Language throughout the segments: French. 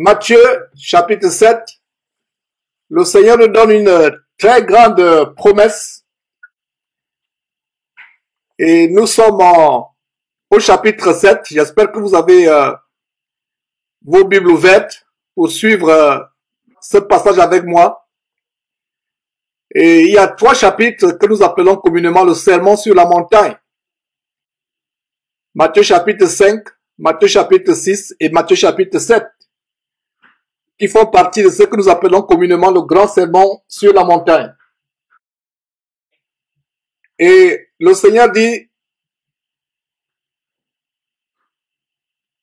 Matthieu, chapitre 7, le Seigneur nous donne une très grande promesse. Et nous sommes au chapitre 7. J'espère que vous avez vos Bibles ouvertes pour suivre ce passage avec moi. Et il y a 3 chapitres que nous appelons communément le sermon sur la montagne. Matthieu chapitre 5, Matthieu chapitre 6 et Matthieu chapitre 7. Qui font partie de ce que nous appelons communément le grand sermon sur la montagne. Et le Seigneur dit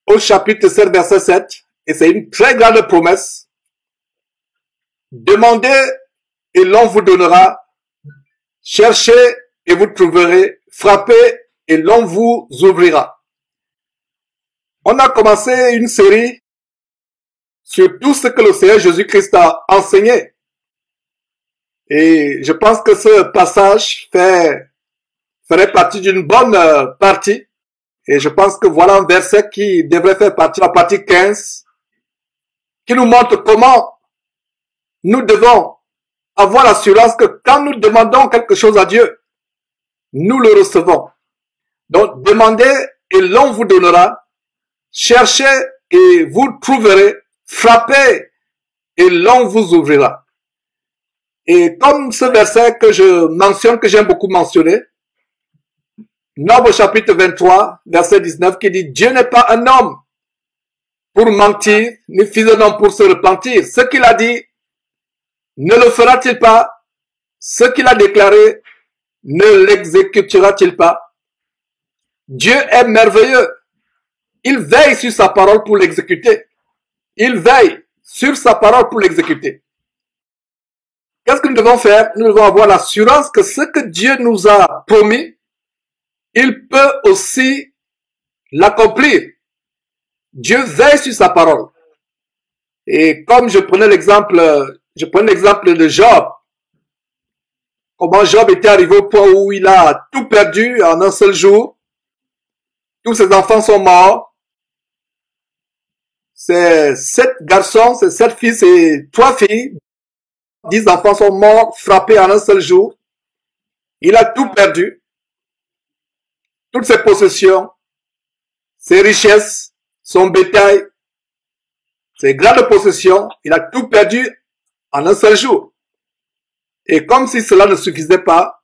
au chapitre 7, verset 7, et c'est une très grande promesse, demandez et l'on vous donnera, cherchez et vous trouverez, frappez et l'on vous ouvrira. On a commencé une série sur tout ce que le Seigneur Jésus-Christ a enseigné. Et je pense que ce passage ferait partie d'une bonne partie. Et je pense que voilà un verset qui devrait faire partie de la partie 15, qui nous montre comment nous devons avoir l'assurance que quand nous demandons quelque chose à Dieu, nous le recevons. Donc, demandez et l'on vous donnera, cherchez et vous trouverez, frappez et l'on vous ouvrira. Et comme ce verset que je mentionne, que j'aime beaucoup mentionner, Nombre chapitre 23, verset 19, qui dit « Dieu n'est pas un homme pour mentir, ni fils d'un homme pour se repentir. Ce qu'il a dit, ne le fera-t-il pas? Ce qu'il a déclaré, ne l'exécutera-t-il pas? Dieu est merveilleux. Il veille sur sa parole pour l'exécuter. Il veille sur sa parole pour l'exécuter. » Qu'est-ce que nous devons faire? Nous devons avoir l'assurance que ce que Dieu nous a promis, il peut aussi l'accomplir. Dieu veille sur sa parole. Et comme je prenais l'exemple de Job, comment Job était arrivé au point où il a tout perdu en un seul jour. Tous ses enfants sont morts. C'est 7 garçons, c'est 7 fils et 3 filles. 10 enfants sont morts, frappés en un seul jour. Il a tout perdu. Toutes ses possessions, ses richesses, son bétail, ses grandes possessions, il a tout perdu en un seul jour. Et comme si cela ne suffisait pas,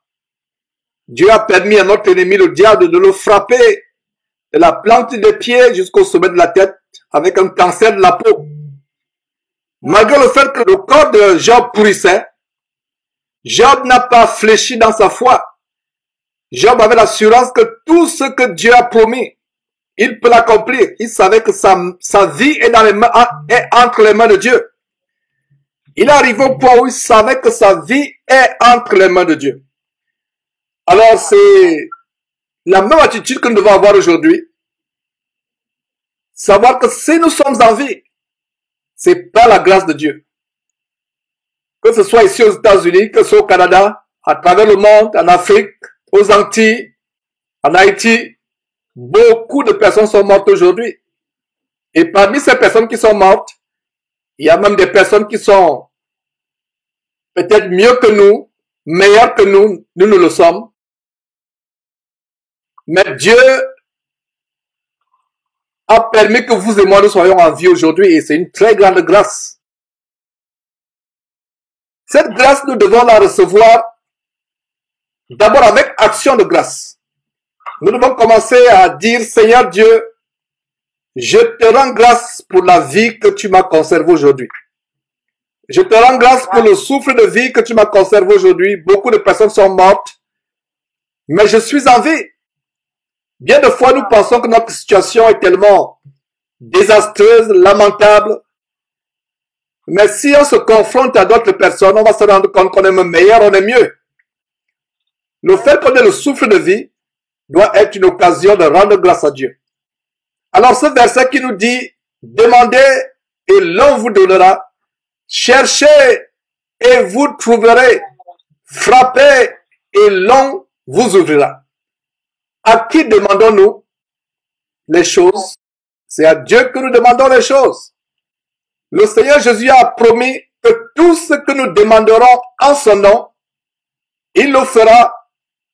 Dieu a permis à notre ennemi, le diable, de le frapper de la plante des pieds jusqu'au sommet de la tête avec un cancer de la peau. Malgré le fait que le corps de Job pourrissait, Job n'a pas fléchi dans sa foi. Job avait l'assurance que tout ce que Dieu a promis, il peut l'accomplir. Il savait que sa vie est entre les mains de Dieu. Il est arrivé au point où il savait que sa vie est entre les mains de Dieu. Alors c'est la même attitude que nous devons avoir aujourd'hui. Savoir que si nous sommes en vie, c'est par la grâce de Dieu. Que ce soit ici aux États-Unis, que ce soit au Canada, à travers le monde, en Afrique, aux Antilles, en Haïti, beaucoup de personnes sont mortes aujourd'hui. Et parmi ces personnes qui sont mortes, il y a même des personnes qui sont peut-être mieux que nous, meilleures que nous ne le sommes. Mais Dieu a permis que vous et moi nous soyons en vie aujourd'hui et c'est une très grande grâce. Cette grâce, nous devons la recevoir d'abord avec action de grâce. Nous devons commencer à dire, Seigneur Dieu, je te rends grâce pour la vie que tu m'as conservée aujourd'hui. Je te rends grâce pour le souffle de vie que tu m'as conservé aujourd'hui. Beaucoup de personnes sont mortes, mais je suis en vie. Bien de fois, nous pensons que notre situation est tellement désastreuse, lamentable. Mais si on se confronte à d'autres personnes, on va se rendre compte qu'on est meilleur, on est mieux. Le fait qu'on ait le souffle de vie doit être une occasion de rendre grâce à Dieu. Alors ce verset qui nous dit, demandez et l'on vous donnera, cherchez et vous trouverez, frappez et l'on vous ouvrira. À qui demandons-nous les choses? C'est à Dieu que nous demandons les choses. le Seigneur Jésus a promis que tout ce que nous demanderons en son nom, il le fera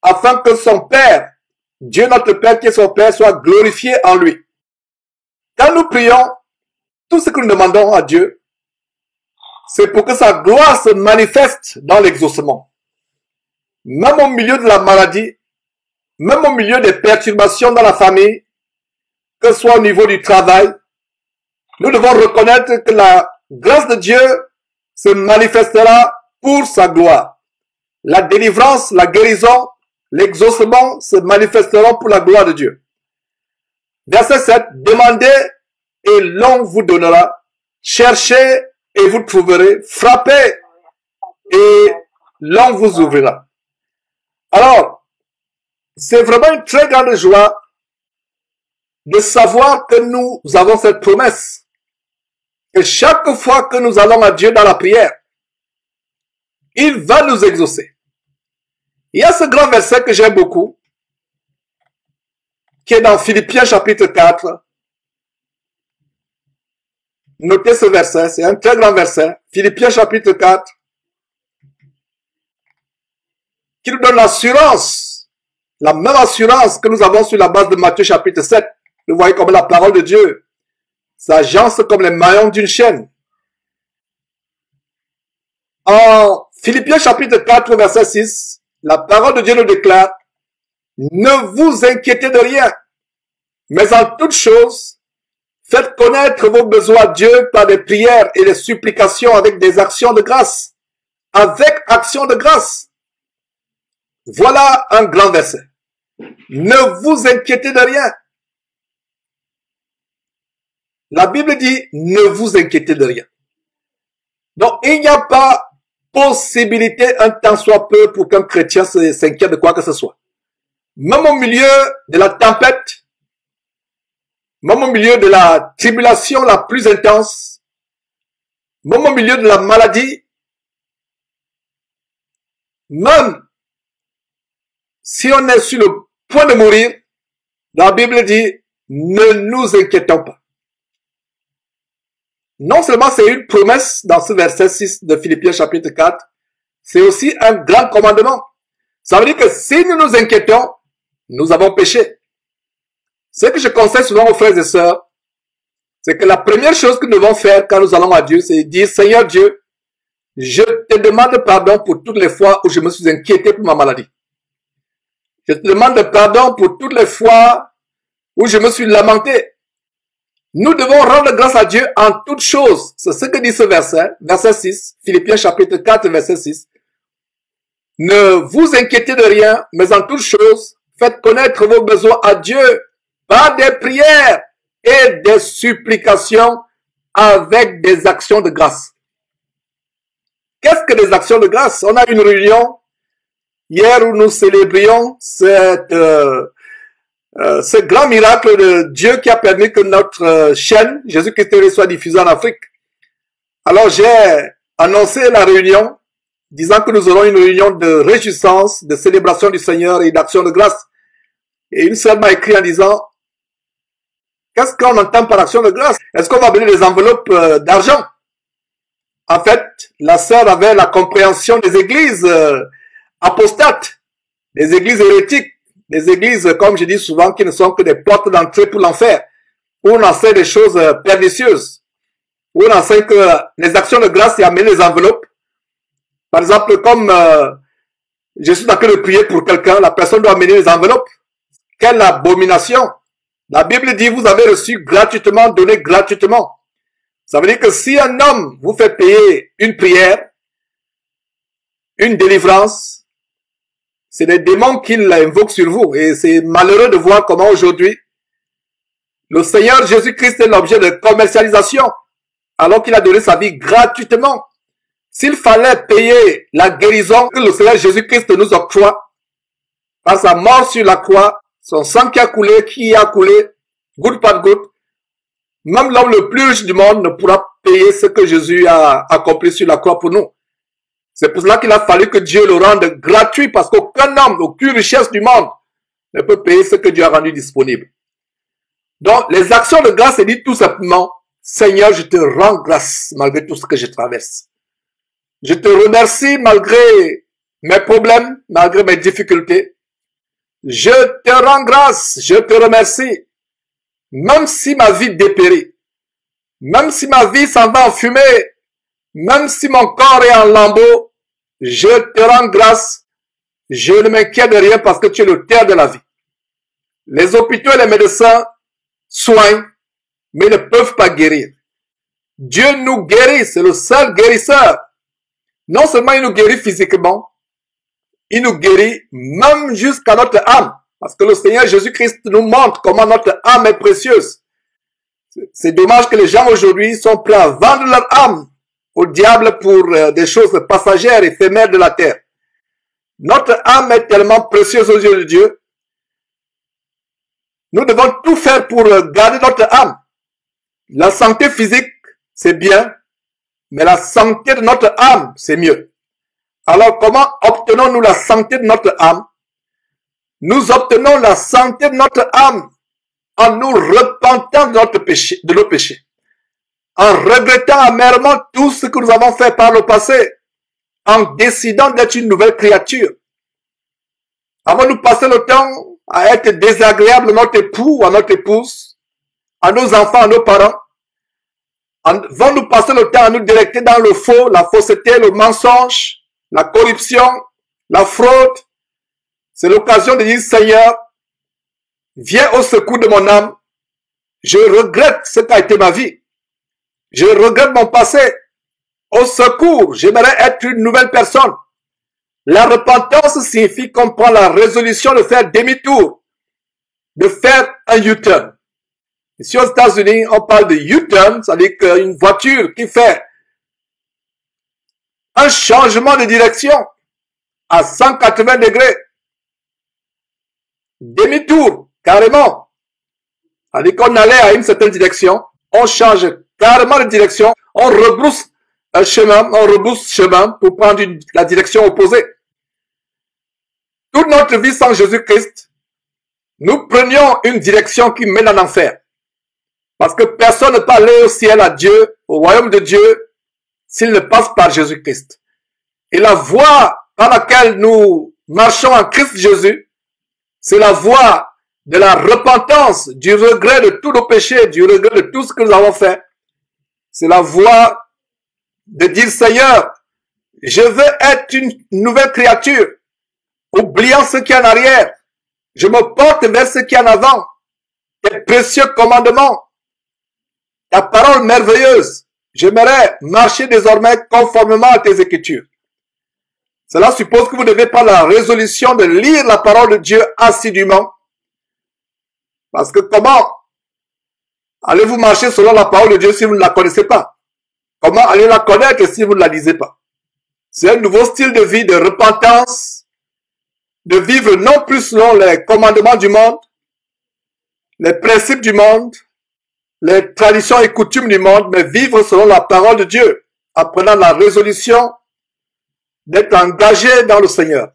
afin que son Père, Dieu notre Père qui est son Père, soit glorifié en lui. Quand nous prions, tout ce que nous demandons à Dieu, c'est pour que sa gloire se manifeste dans l'exaucement. Même au milieu de la maladie, même au milieu des perturbations dans la famille, que ce soit au niveau du travail, nous devons reconnaître que la grâce de Dieu se manifestera pour sa gloire. La délivrance, la guérison, l'exaucement se manifesteront pour la gloire de Dieu. Verset 7, demandez et l'on vous donnera, cherchez et vous trouverez, frappez et l'on vous ouvrira. Alors, c'est vraiment une très grande joie de savoir que nous avons cette promesse. Et chaque fois que nous allons à Dieu dans la prière, il va nous exaucer. Il y a ce grand verset que j'aime beaucoup, qui est dans Philippiens chapitre 4. Notez ce verset, c'est un très grand verset. Philippiens chapitre 4, qui nous donne l'assurance, la même assurance que nous avons sur la base de Matthieu chapitre 7. Vous voyez comme la parole de Dieu s'agence comme les maillons d'une chaîne. En Philippiens chapitre 4, verset 6, la parole de Dieu nous déclare, ne vous inquiétez de rien, mais en toute chose, faites connaître vos besoins à Dieu par des prières et des supplications avec des actions de grâce. Avec actions de grâce. Voilà un grand verset. Ne vous inquiétez de rien. La Bible dit, ne vous inquiétez de rien. Donc, il n'y a pas possibilité, un tant soit peu, pour qu'un chrétien s'inquiète de quoi que ce soit. Même au milieu de la tempête, même au milieu de la tribulation la plus intense, même au milieu de la maladie, même si on est sur le point de mourir, la Bible dit, ne nous inquiétons pas. Non seulement c'est une promesse dans ce verset 6 de Philippiens chapitre 4, c'est aussi un grand commandement. Ça veut dire que si nous nous inquiétons, nous avons péché. Ce que je conseille souvent aux frères et sœurs, c'est que la première chose que nous devons faire quand nous allons à Dieu, c'est dire, Seigneur Dieu, je te demande pardon pour toutes les fois où je me suis inquiété pour ma maladie. Je te demande pardon pour toutes les fois où je me suis lamenté. Nous devons rendre grâce à Dieu en toutes choses. C'est ce que dit ce verset, verset 6, Philippiens chapitre 4, verset 6. Ne vous inquiétez de rien, mais en toutes choses, faites connaître vos besoins à Dieu par des prières et des supplications avec des actions de grâce. Qu'est-ce que des actions de grâce? On a une réunion hier où nous célébrions ce grand miracle de Dieu qui a permis que notre chaîne Jésus-Christ soit diffusée en Afrique. Alors j'ai annoncé la réunion, disant que nous aurons une réunion de réjouissance, de célébration du Seigneur et d'action de grâce. Et une sœur m'a écrit en disant, qu'est-ce qu'on entend par action de grâce? Est-ce qu'on va donner des enveloppes d'argent? En fait, la sœur avait la compréhension des églises apostates, des églises hérétiques, des églises, comme je dis souvent, qui ne sont que des portes d'entrée pour l'enfer, où on enseigne des choses pernicieuses, où on enseigne que les actions de grâce, c'est amener les enveloppes. Par exemple, comme je suis en train de prier pour quelqu'un, la personne doit amener les enveloppes. Quelle abomination! La Bible dit, vous avez reçu gratuitement, donné gratuitement. Ça veut dire que si un homme vous fait payer une prière, une délivrance, c'est des démons qu'il invoque sur vous. Et c'est malheureux de voir comment aujourd'hui, le Seigneur Jésus-Christ est l'objet de commercialisation, alors qu'il a donné sa vie gratuitement. S'il fallait payer la guérison que le Seigneur Jésus-Christ nous octroie, par sa mort sur la croix, son sang qui a coulé, goutte par goutte, même l'homme le plus riche du monde ne pourra payer ce que Jésus a accompli sur la croix pour nous. C'est pour cela qu'il a fallu que Dieu le rende gratuit, parce qu'aucun homme, aucune richesse du monde ne peut payer ce que Dieu a rendu disponible. Donc, les actions de grâce, c'est dit tout simplement, Seigneur, je te rends grâce malgré tout ce que je traverse. Je te remercie malgré mes problèmes, malgré mes difficultés. Je te rends grâce, je te remercie. Même si ma vie dépérit, même si ma vie s'en va en fumée, même si mon corps est en lambeaux, je te rends grâce. Je ne m'inquiète de rien parce que tu es le terre de la vie. Les hôpitaux et les médecins soignent, mais ne peuvent pas guérir. Dieu nous guérit, c'est le seul guérisseur. Non seulement il nous guérit physiquement, il nous guérit même jusqu'à notre âme. Parce que le Seigneur Jésus-Christ nous montre comment notre âme est précieuse. C'est dommage que les gens aujourd'hui sont prêts à vendre leur âme au diable pour des choses passagères, éphémères de la terre. Notre âme est tellement précieuse aux yeux de Dieu. Nous devons tout faire pour garder notre âme. La santé physique, c'est bien, mais la santé de notre âme, c'est mieux. Alors, comment obtenons-nous la santé de notre âme? Nous obtenons la santé de notre âme en nous repentant de nos péchés, en regrettant amèrement tout ce que nous avons fait par le passé, en décidant d'être une nouvelle créature. Avons-nous passé le temps à être désagréable à notre époux ou à notre épouse, à nos enfants, à nos parents? Avons-nous passer le temps à nous directer dans le faux, la fausseté, le mensonge, la corruption, la fraude? C'est l'occasion de dire, Seigneur, viens au secours de mon âme. Je regrette ce qu'a été ma vie. Je regrette mon passé. Au secours, j'aimerais être une nouvelle personne. La repentance signifie qu'on prend la résolution de faire demi-tour, de faire un U-turn. Ici aux États-Unis, on parle de U-turn, c'est-à-dire qu'une voiture qui fait un changement de direction à 180 degrés. Demi-tour, carrément. C'est-à-dire qu'on allait à une certaine direction, on change carrément de direction, on rebrousse un chemin, on rebrousse chemin pour prendre la direction opposée. Toute notre vie sans Jésus-Christ, nous prenions une direction qui mène en enfer. Parce que personne ne peut aller au ciel à Dieu, au royaume de Dieu, s'il ne passe par Jésus-Christ. Et la voie par laquelle nous marchons en Christ Jésus, c'est la voie de la repentance, du regret de tous nos péchés, du regret de tout ce que nous avons fait. C'est la voie de dire, Seigneur, je veux être une nouvelle créature, oubliant ce qui est en arrière. Je me porte vers ce qui est en avant. Tes précieux commandements, ta parole merveilleuse. J'aimerais marcher désormais conformément à tes écritures. Cela suppose que vous devez prendre la résolution de lire la parole de Dieu assidûment. Parce que comment allez-vous marcher selon la parole de Dieu si vous ne la connaissez pas? Comment allez la connaître si vous ne la lisez pas? C'est un nouveau style de vie, de repentance, de vivre non plus selon les commandements du monde, les principes du monde, les traditions et coutumes du monde, mais vivre selon la parole de Dieu, en prenant la résolution d'être engagé dans le Seigneur.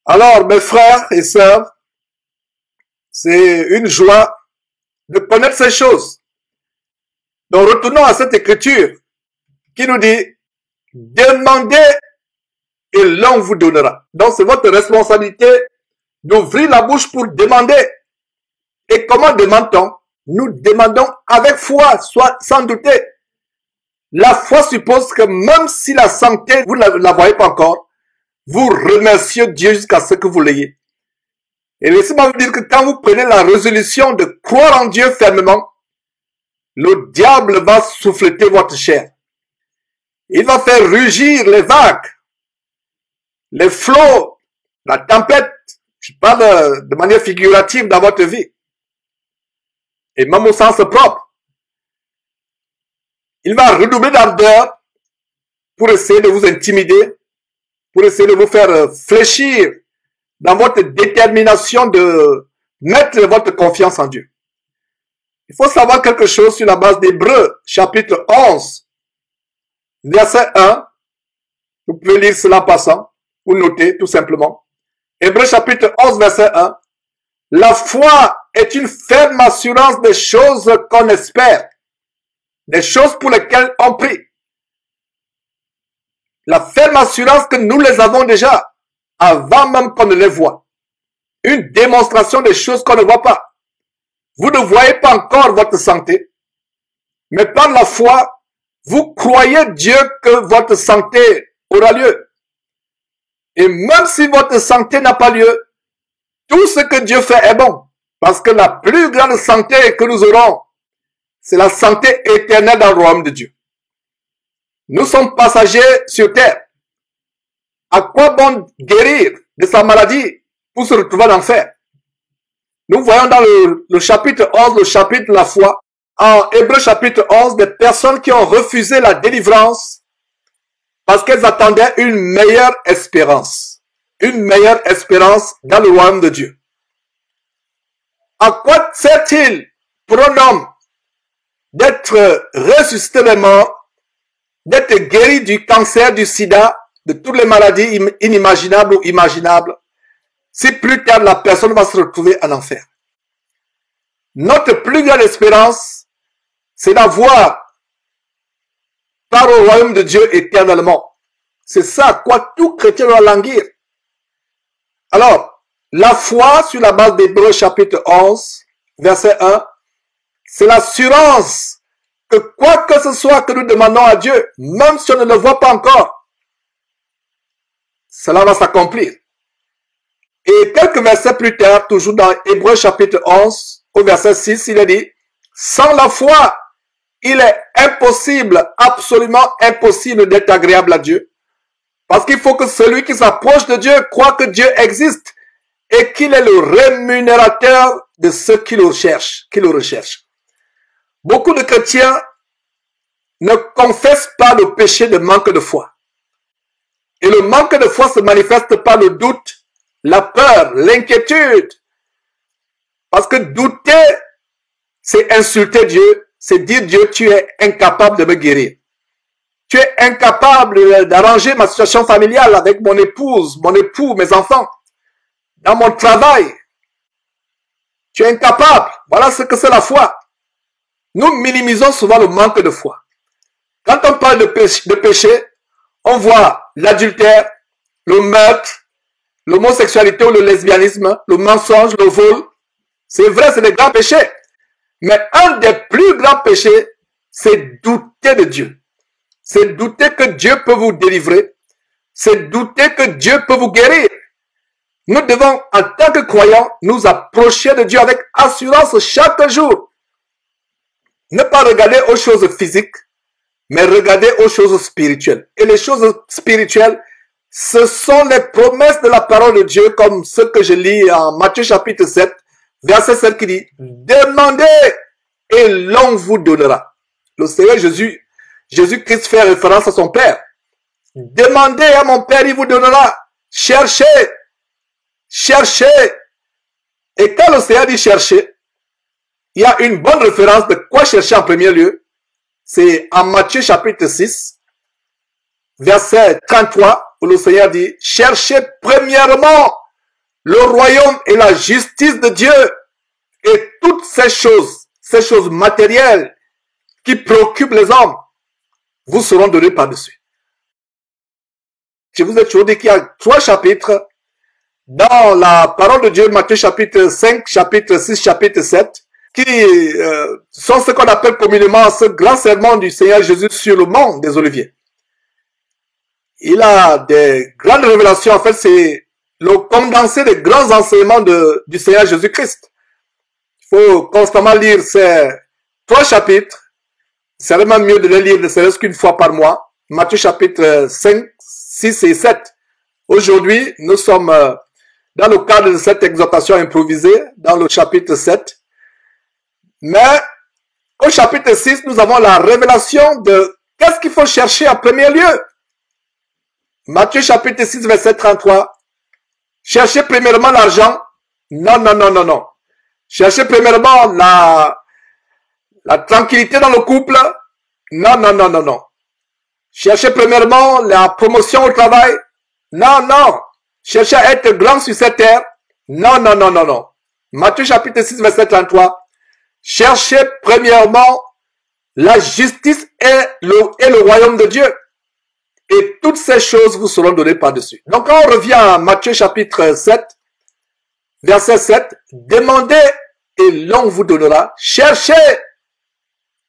Alors, mes frères et sœurs, c'est une joie de connaître ces choses. Donc, retournons à cette écriture qui nous dit, demandez et l'on vous donnera. Donc, c'est votre responsabilité d'ouvrir la bouche pour demander. Et comment demande-t-on? Nous demandons avec foi, soit sans douter. La foi suppose que même si la santé, vous ne la voyez pas encore, vous remerciez Dieu jusqu'à ce que vous l'ayez. Et laissez-moi vous dire que quand vous prenez la résolution de croire en Dieu fermement, le diable va souffleter votre chair. Il va faire rugir les vagues, les flots, la tempête. Je parle de manière figurative dans votre vie. Et même au sens propre. Il va redoubler d'ardeur pour essayer de vous intimider, pour essayer de vous faire fléchir dans votre détermination de mettre votre confiance en Dieu. Il faut savoir quelque chose sur la base d'Hébreux, chapitre 11, verset 1. Vous pouvez lire cela en passant, ou noter tout simplement. Hébreux, chapitre 11, verset 1. La foi est une ferme assurance des choses qu'on espère, des choses pour lesquelles on prie. La ferme assurance que nous les avons déjà, avant même qu'on ne les voit. Une démonstration des choses qu'on ne voit pas. Vous ne voyez pas encore votre santé, mais par la foi, vous croyez Dieu que votre santé aura lieu. Et même si votre santé n'a pas lieu, tout ce que Dieu fait est bon. Parce que la plus grande santé que nous aurons, c'est la santé éternelle dans le royaume de Dieu. Nous sommes passagers sur terre. À quoi bon guérir de sa maladie pour se retrouver en enfer? Nous voyons dans le chapitre 11, le chapitre de la foi, en Hébreux chapitre 11, des personnes qui ont refusé la délivrance parce qu'elles attendaient une meilleure espérance. Une meilleure espérance dans le royaume de Dieu. À quoi sert-il pour un homme d'être ressuscité des morts, d'être guéri du cancer, du sida, de toutes les maladies inimaginables ou imaginables, si plus tard la personne va se retrouver en enfer? Notre plus grande espérance, c'est d'avoir part au royaume de Dieu éternellement. C'est ça à quoi tout chrétien doit languir. Alors, la foi sur la base d'Hébreux chapitre 11, verset 1, c'est l'assurance que quoi que ce soit que nous demandons à Dieu, même si on ne le voit pas encore, cela va s'accomplir. Et quelques versets plus tard, toujours dans Hébreux chapitre 11, au verset 6, il est dit, sans la foi, il est impossible, absolument impossible d'être agréable à Dieu. Parce qu'il faut que celui qui s'approche de Dieu croit que Dieu existe et qu'il est le rémunérateur de ceux qui le recherchent. Beaucoup de chrétiens ne confessent pas le péché de manque de foi. Et le manque de foi se manifeste par le doute, la peur, l'inquiétude. Parce que douter, c'est insulter Dieu, c'est dire Dieu, tu es incapable de me guérir. Tu es incapable d'arranger ma situation familiale avec mon épouse, mon époux, mes enfants. Dans mon travail, tu es incapable. Voilà ce que c'est la foi. Nous minimisons souvent le manque de foi. Quand on parle de péché, on voit l'adultère, le meurtre, l'homosexualité ou le lesbianisme, le mensonge, le vol. C'est vrai, c'est des grands péchés. Mais un des plus grands péchés, c'est douter de Dieu. C'est douter que Dieu peut vous délivrer. C'est douter que Dieu peut vous guérir. Nous devons, en tant que croyants, nous approcher de Dieu avec assurance chaque jour. Ne pas regarder aux choses physiques, mais regarder aux choses spirituelles. Et les choses spirituelles, ce sont les promesses de la parole de Dieu, comme ce que je lis en Matthieu chapitre 7, verset 7 qui dit, demandez et l'on vous donnera. Le Seigneur Jésus-Christ fait référence à son Père. Demandez à mon Père, il vous donnera. Cherchez. Cherchez. Et quand le Seigneur dit chercher, il y a une bonne référence de quoi chercher en premier lieu. C'est en Matthieu chapitre 6, verset 33, où le Seigneur dit, cherchez premièrement le royaume et la justice de Dieu, et toutes ces choses matérielles qui préoccupent les hommes, vous seront données par-dessus. Je vous ai toujours dit qu'il y a 3 chapitres dans la parole de Dieu, Matthieu chapitre 5, chapitre 6, chapitre 7, qui sont ce qu'on appelle communément ce grand sermon du Seigneur Jésus sur le mont des Oliviers. Il a des grandes révélations, en fait c'est le condensé des grands enseignements du Seigneur Jésus-Christ. Il faut constamment lire ces 3 chapitres. C'est vraiment mieux de les lire ne serait-ce qu'une fois par mois. Matthieu chapitre 5, 6 et 7. Aujourd'hui, nous sommes dans le cadre de cette exhortation improvisée, dans le chapitre 7. Mais au chapitre 6, nous avons la révélation de qu'est-ce qu'il faut chercher en premier lieu. Matthieu chapitre 6, verset 33. Cherchez premièrement l'argent. Non, non, non, non, non. Cherchez premièrement la tranquillité dans le couple. Non, non, non, non, non. Cherchez premièrement la promotion au travail. Non, non. Cherchez à être grand sur cette terre. Non, non, non, non, non. Matthieu chapitre 6, verset 33. Cherchez premièrement la justice et le royaume de Dieu. Et toutes ces choses vous seront données par-dessus. Donc quand on revient à Matthieu chapitre 7, verset 7, demandez et l'on vous donnera. Cherchez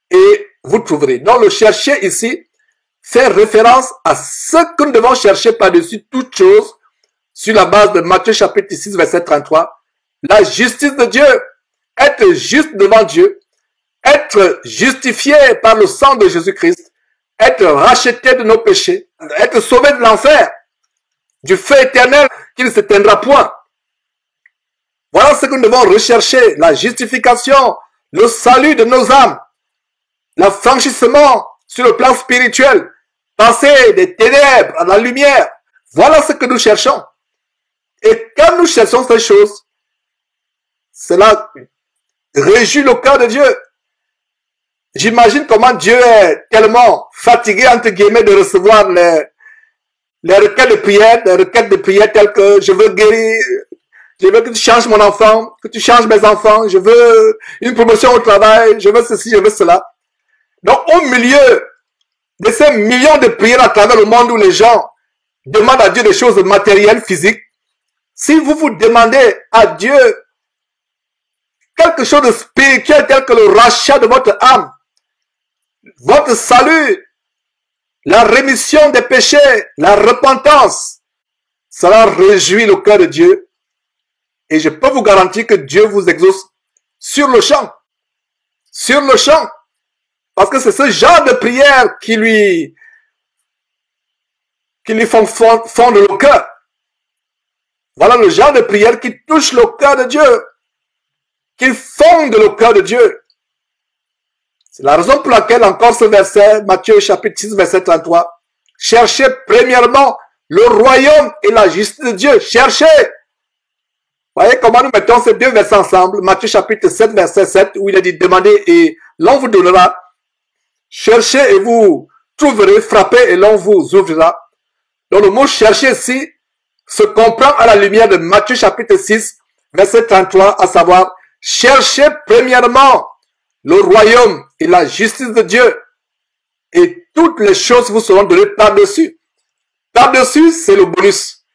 et vous trouverez. Donc le chercher ici fait référence à ce que nous devons chercher par-dessus toutes choses sur la base de Matthieu chapitre 6, verset 33. La justice de Dieu, être juste devant Dieu, être justifié par le sang de Jésus-Christ, être racheté de nos péchés, être sauvé de l'enfer, du feu éternel qui ne s'éteindra point. Voilà ce que nous devons rechercher, la justification, le salut de nos âmes, l'affranchissement sur le plan spirituel, passer des ténèbres à la lumière. Voilà ce que nous cherchons. Et quand nous cherchons ces choses, cela réjouit le cœur de Dieu. J'imagine comment Dieu est tellement fatigué, entre guillemets, de recevoir les requêtes de prière telles que je veux guérir, je veux que tu changes mon enfant, que tu changes mes enfants, je veux une promotion au travail, je veux ceci, je veux cela. Donc, au milieu de ces millions de prières à travers le monde où les gens demandent à Dieu des choses matérielles, physiques, si vous vous demandez à Dieu quelque chose de spirituel tel que le rachat de votre âme, votre salut, la rémission des péchés, la repentance, cela réjouit le cœur de Dieu. Et je peux vous garantir que Dieu vous exauce sur le champ. Sur le champ. Parce que c'est ce genre de prière qui lui font fondre le cœur. Voilà le genre de prière qui touche le cœur de Dieu. Qui fonde le cœur de Dieu. C'est la raison pour laquelle encore ce verset, Matthieu chapitre 6, verset 33, cherchez premièrement le royaume et la justice de Dieu. Cherchez. Voyez comment nous mettons ces deux versets ensemble. Matthieu chapitre 7, verset 7, où il a dit demandez et l'on vous donnera. Cherchez et vous trouverez. Frappez et l'on vous ouvrira. Donc le mot chercher ici se comprend à la lumière de Matthieu chapitre 6, verset 33, à savoir cherchez premièrement le royaume et la justice de Dieu, et toutes les choses vous seront données par-dessus. Par-dessus, c'est le bonus.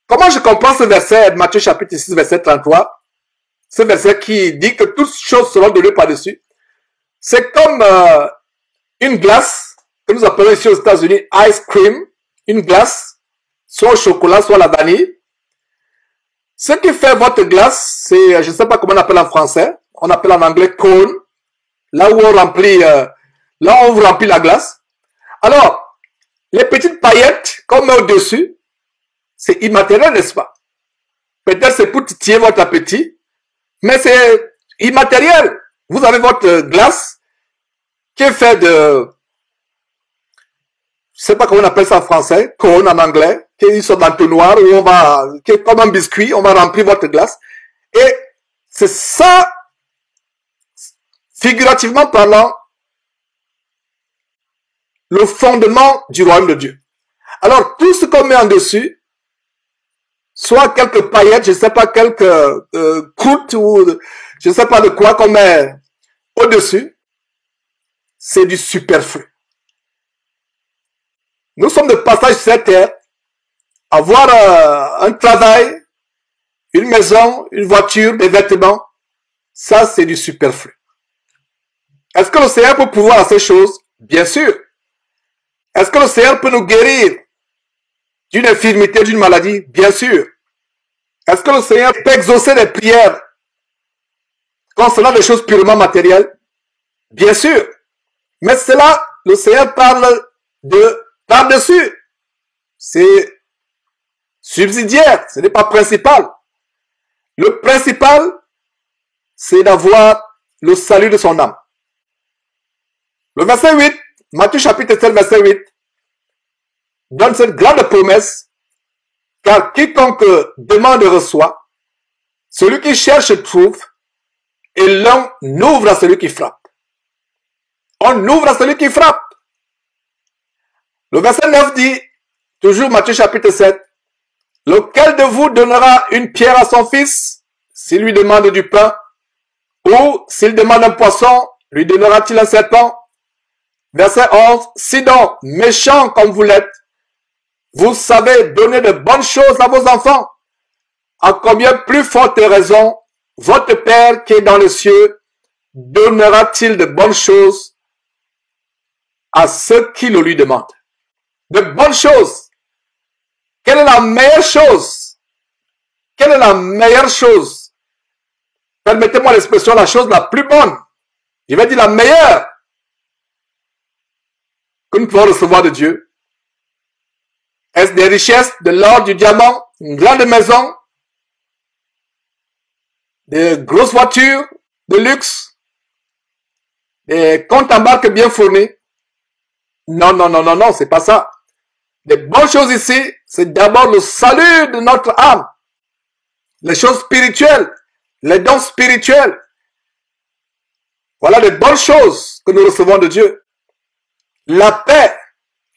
Comment je comprends ce verset, Matthieu chapitre 6, verset 33? Ce verset qui dit que toutes choses seront données par-dessus. C'est comme une glace, que nous appelons ici aux États-Unis ice cream, une glace, soit au chocolat, soit à la vanille. Ce qui fait votre glace, c'est, je ne sais pas comment on appelle en français, on appelle en anglais cone. Là où on remplit, là où on vous remplit la glace. Alors, les petites paillettes qu'on met au-dessus, c'est immatériel, n'est-ce pas? Peut-être c'est pour titiller votre appétit, mais c'est immatériel. Vous avez votre glace qui est faite de, je sais pas comment on appelle ça en français, cone en anglais, qui est une sorte d'entonnoir où on va, qui est comme un biscuit, on va remplir votre glace. Et c'est ça, figurativement parlant, le fondement du royaume de Dieu. Alors, tout ce qu'on met en dessus, soit quelques paillettes, je ne sais pas, quelques croûtes ou je ne sais pas de quoi qu'on met au-dessus, c'est du superflu. Nous sommes de passage sur cette terre, avoir un travail, une maison, une voiture, des vêtements, ça c'est du superflu. Est-ce que le Seigneur peut pouvoir à ces choses? Bien sûr. Est-ce que le Seigneur peut nous guérir d'une infirmité, d'une maladie? Bien sûr. Est-ce que le Seigneur peut exaucer des prières concernant des choses purement matérielles? Bien sûr. Mais cela, le Seigneur parle de par-dessus. C'est subsidiaire, ce n'est pas principal. Le principal, c'est d'avoir le salut de son âme. Le verset 8, Matthieu chapitre 7, verset 8, donne cette grande promesse, car quiconque demande reçoit, celui qui cherche trouve, et l'on ouvre à celui qui frappe. On ouvre à celui qui frappe. Le verset 9 dit, toujours Matthieu chapitre 7, lequel de vous donnera une pierre à son fils, s'il lui demande du pain, ou s'il demande un poisson, lui donnera-t-il un serpent? Verset 11, si donc, méchants comme vous l'êtes, vous savez donner de bonnes choses à vos enfants, à combien plus forte raison, votre Père qui est dans les cieux, donnera-t-il de bonnes choses à ceux qui le lui demandent? De bonnes choses. Quelle est la meilleure chose? Quelle est la meilleure chose? Permettez-moi l'expression, la chose la plus bonne. Je vais dire la meilleure que nous pouvons recevoir de Dieu. Est-ce des richesses, de l'or, du diamant, une grande maison, des grosses voitures de luxe, des comptes en banque bien fournis? Non, non, non, non, non, c'est pas ça. Les bonnes choses ici, c'est d'abord le salut de notre âme. Les choses spirituelles, les dons spirituels. Voilà les bonnes choses que nous recevons de Dieu. La paix,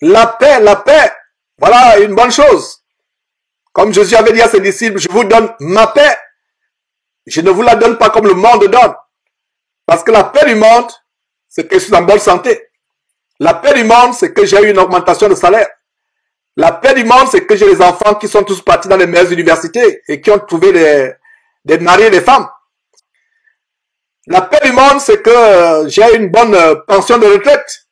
la paix, la paix. Voilà une bonne chose. Comme Jésus avait dit à ses disciples, je vous donne ma paix. Je ne vous la donne pas comme le monde donne. Parce que la paix du monde, c'est que je suis en bonne santé. La paix du monde, c'est que j'ai eu une augmentation de salaire. La paix du monde, c'est que j'ai des enfants qui sont tous partis dans les meilleures universités et qui ont trouvé des maris et des femmes. La paix du monde, c'est que j'ai une bonne pension de retraite.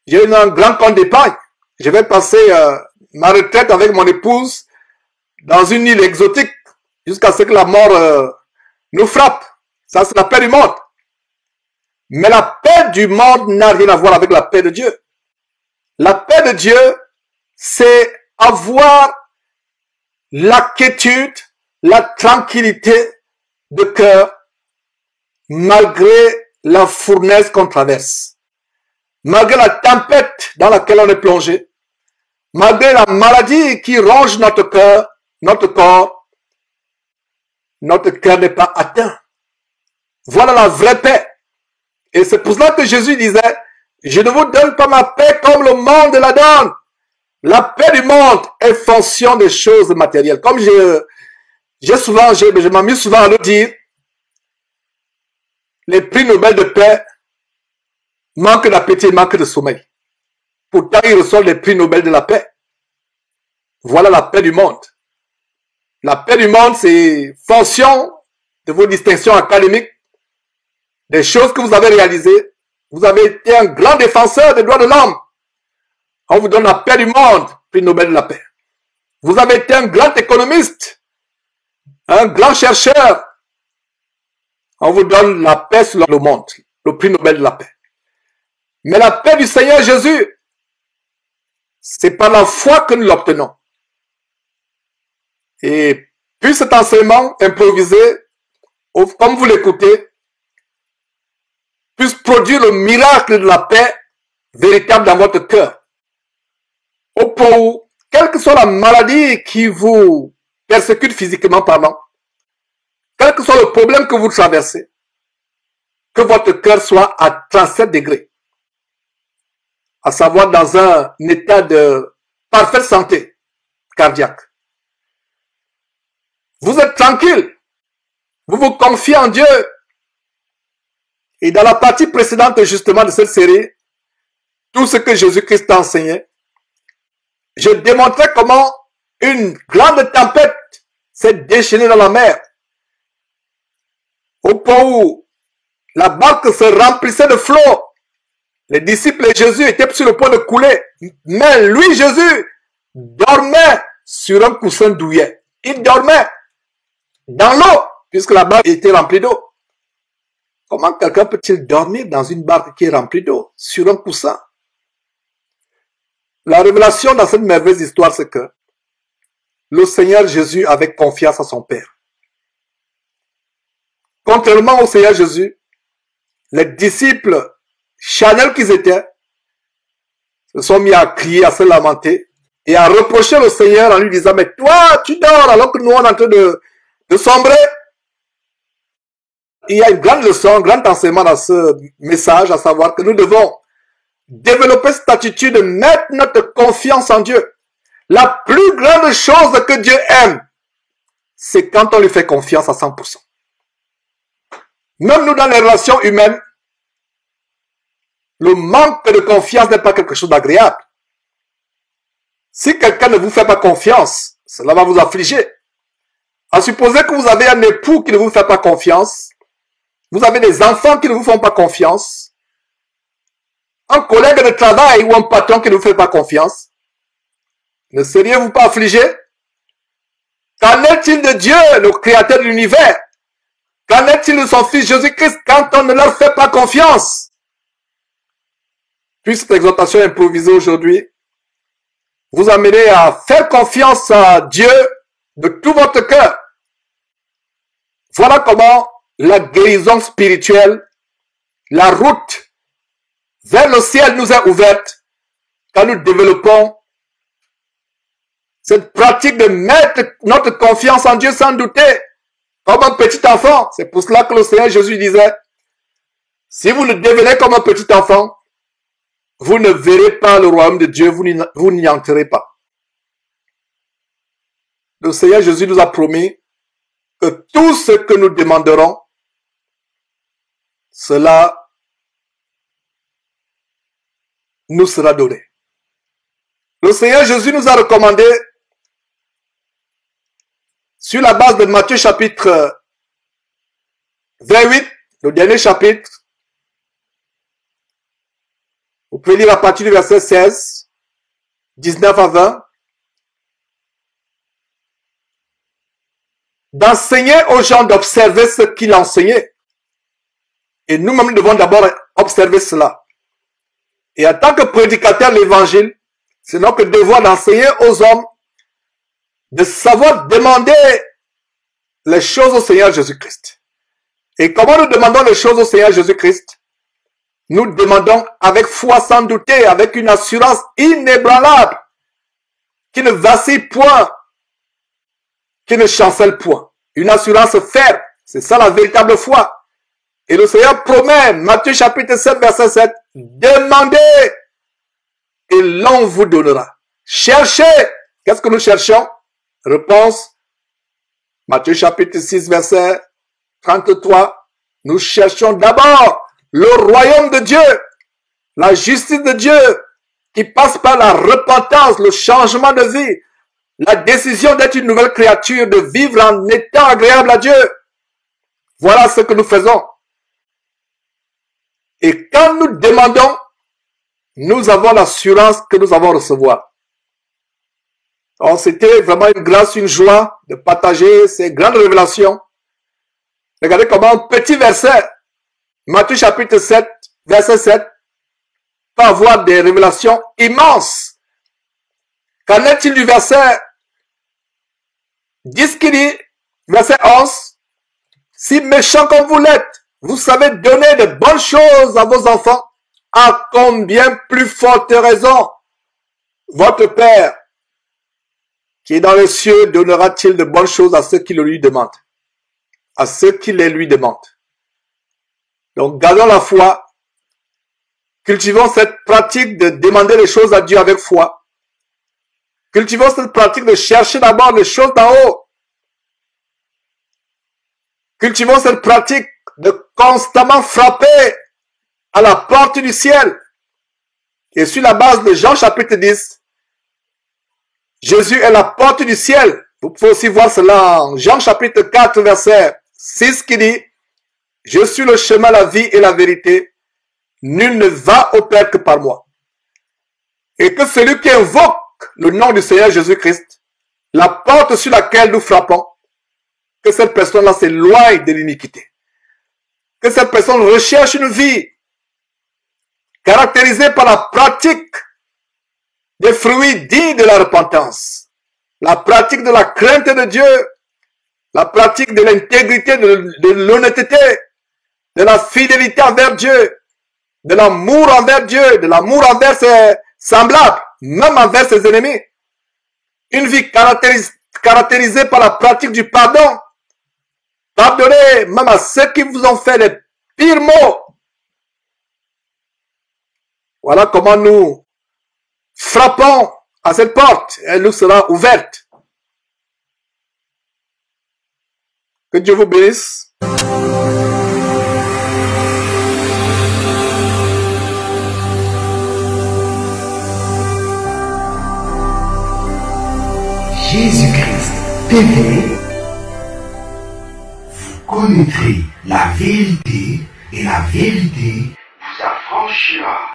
J'ai un grand compte d'épargne. Je vais passer ma retraite avec mon épouse dans une île exotique jusqu'à ce que la mort nous frappe. Ça, c'est la paix du monde. Mais la paix du monde n'a rien à voir avec la paix de Dieu. La paix de Dieu, c'est avoir la quiétude, la tranquillité de cœur malgré la fournaise qu'on traverse, malgré la tempête dans laquelle on est plongé, malgré la maladie qui ronge notre cœur, notre corps, notre cœur n'est pas atteint. Voilà la vraie paix. Et c'est pour cela que Jésus disait, je ne vous donne pas ma paix comme le monde la donne. La paix du monde est fonction des choses matérielles. Comme je m'amuse souvent à le dire, les prix Nobel de paix manquent d'appétit, manquent de sommeil. Pourtant, ils reçoivent les prix Nobel de la paix. Voilà la paix du monde. La paix du monde, c'est fonction de vos distinctions académiques, des choses que vous avez réalisées. Vous avez été un grand défenseur des droits de l'homme. On vous donne la paix du monde, prix Nobel de la paix. Vous avez été un grand économiste, un grand chercheur. On vous donne la paix sur le monde, le prix Nobel de la paix. Mais la paix du Seigneur Jésus, c'est par la foi que nous l'obtenons. Et puis cet enseignement improvisé, comme vous l'écoutez, puisse produire le miracle de la paix véritable dans votre cœur. Au point où, quelle que soit la maladie qui vous persécute physiquement parlant, quel que soit le problème que vous traversez, que votre cœur soit à 37 degrés, à savoir dans un état de parfaite santé cardiaque. Vous êtes tranquille, vous vous confiez en Dieu. Et dans la partie précédente justement de cette série, tout ce que Jésus-Christ a enseigné, je démontrais comment une grande tempête s'est déchaînée dans la mer, au point où la barque se remplissait de flots. Les disciples et Jésus étaient sur le point de couler, mais lui, Jésus, dormait sur un coussin douillet. Il dormait dans l'eau, puisque la barque était remplie d'eau. Comment quelqu'un peut-il dormir dans une barque qui est remplie d'eau, sur un coussin? La révélation dans cette merveilleuse histoire, c'est que le Seigneur Jésus avait confiance à son Père. Contrairement au Seigneur Jésus, les disciples, charnels qu'ils étaient, se sont mis à crier, à se lamenter et à reprocher le Seigneur en lui disant, mais toi, tu dors alors que nous, on est en train de sombrer. Il y a une grande leçon, un grand enseignement dans ce message, à savoir que nous devons développer cette attitude de mettre notre confiance en Dieu. La plus grande chose que Dieu aime, c'est quand on lui fait confiance à 100%. Même nous, dans les relations humaines, le manque de confiance n'est pas quelque chose d'agréable. Si quelqu'un ne vous fait pas confiance, cela va vous affliger. À supposer que vous avez un époux qui ne vous fait pas confiance, vous avez des enfants qui ne vous font pas confiance, un collègue de travail ou un patron qui ne vous fait pas confiance, ne seriez-vous pas affligé? Qu'en est-il de Dieu, le créateur de l'univers? Qu'en est-il de son Fils Jésus-Christ quand on ne leur fait pas confiance? Puis cette exhortation improvisée aujourd'hui vous amener à faire confiance à Dieu de tout votre cœur. Voilà comment la guérison spirituelle, la route vers le ciel nous est ouverte quand nous développons cette pratique de mettre notre confiance en Dieu sans douter, comme un petit enfant. C'est pour cela que le Seigneur Jésus disait, si vous le devenez comme un petit enfant, vous ne verrez pas le royaume de Dieu, vous n'y entrerez pas. Le Seigneur Jésus nous a promis que tout ce que nous demanderons, cela nous sera donné. Le Seigneur Jésus nous a recommandé, sur la base de Matthieu chapitre 28, le dernier chapitre, vous pouvez lire à partir du verset 16, 19 à 20, d'enseigner aux gens d'observer ce qu'il enseignait. Et nous-mêmes devons d'abord observer cela. Et en tant que prédicateur de l'évangile, c'est notre devoir d'enseigner aux hommes de savoir demander les choses au Seigneur Jésus-Christ. Et comment nous demandons les choses au Seigneur Jésus-Christ? Nous demandons avec foi sans douter, avec une assurance inébranlable, qui ne vacille point, qui ne chancelle point. Une assurance ferme, c'est ça la véritable foi. Et le Seigneur promet, Matthieu chapitre 7, verset 7, demandez et l'on vous donnera. Cherchez. Qu'est-ce que nous cherchons? Réponse, Matthieu chapitre 6, verset 33. Nous cherchons d'abord le royaume de Dieu, la justice de Dieu, qui passe par la repentance, le changement de vie, la décision d'être une nouvelle créature, de vivre en étant agréable à Dieu. Voilà ce que nous faisons. Et quand nous demandons, nous avons l'assurance que nous allons recevoir. Alors c'était vraiment une grâce, une joie de partager ces grandes révélations. Regardez comment un petit verset, Matthieu chapitre 7, verset 7, peut avoir des révélations immenses. Qu'en est-il du verset 10 qui dit, verset 11, si méchant comme vous l'êtes, vous savez donner de bonnes choses à vos enfants, à combien plus forte raison votre Père qui est dans les cieux donnera-t-il de bonnes choses à ceux qui le lui demandent, à ceux qui les lui demandent. Donc gardons la foi, cultivons cette pratique de demander les choses à Dieu avec foi, cultivons cette pratique de chercher d'abord les choses d'en haut, cultivons cette pratique de constamment frapper à la porte du ciel. Et sur la base de Jean chapitre 10, Jésus est la porte du ciel. Vous pouvez aussi voir cela en Jean chapitre 4, verset 6 qui dit, je suis le chemin, la vie et la vérité. Nul ne va au Père que par moi. Et que celui qui invoque le nom du Seigneur Jésus-Christ, la porte sur laquelle nous frappons, que cette personne-là s'éloigne de l'iniquité. Que cette personne recherche une vie caractérisée par la pratique des fruits dignes de la repentance, la pratique de la crainte de Dieu, la pratique de l'intégrité, de l'honnêteté, de la fidélité envers Dieu, de l'amour envers Dieu, de l'amour envers ses semblables, même envers ses ennemis. Une vie caractérisée par la pratique du pardon. Pardonnez même à ceux qui vous ont fait les pires maux. Voilà comment nous frappons à cette porte. Elle nous sera ouverte. Que Dieu vous bénisse. Jésus-Christ TV. Vous connaîtrez la vérité et la vérité vous affranchira.